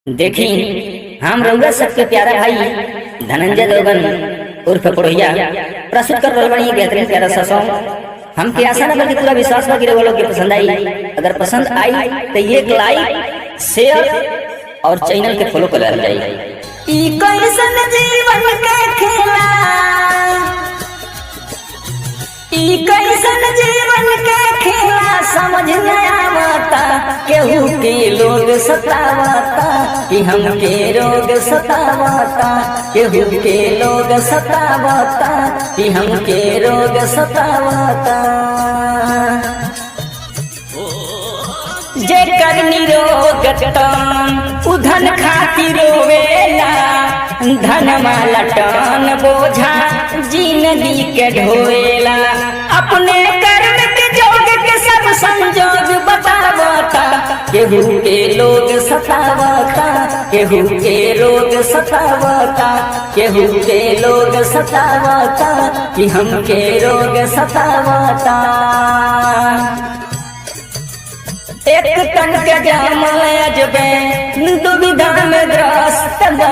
देखी हम रउआ सबके प्यारा भाई धनंजय देवगन उर्फ पुरोहिया प्रस्तुत कर रहल बानी बेहतरीन प्यारा सा सॉन्ग। हमके आशा न बल्कि पूरा विश्वास बा कि रउआ लोग के पसंद आई। अगर पसंद आई तो ये लाइक शेयर और चैनल के फॉलो कर जाई। ई कैसन जीवन के खेला, ई कैसन जीवन के खेला समझ न आवता। केहू के लोग सतावता कि हमके रोग सतावता, केहू के लोग सतावता कि हमके रोग सतावता। जेकर निरोग तन उधन खातिर रोवेला, धनमा लटन बोझा जिंदगी के ढोएला। अपने कर्म के जोग के सब संजोग बतावता, केहू के लोग सतावता, केहू के लोग सतावता, केहू के लोग सतावता कि हमके रोग सतावता। एक तन के जामल अजबे दुविधा में ग्रस्त बा,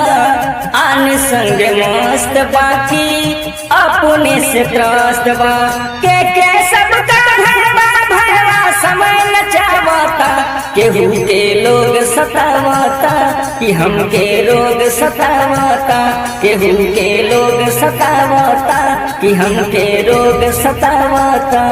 आन संग मस्त बाकी अपने से त्रस्त बा। के सबका भरवा भरवा समय न चावता, केहू के लोग सतावता कि हमके रोग सतावता, केहू के लोग सतावता कि हमके रोग सतावता।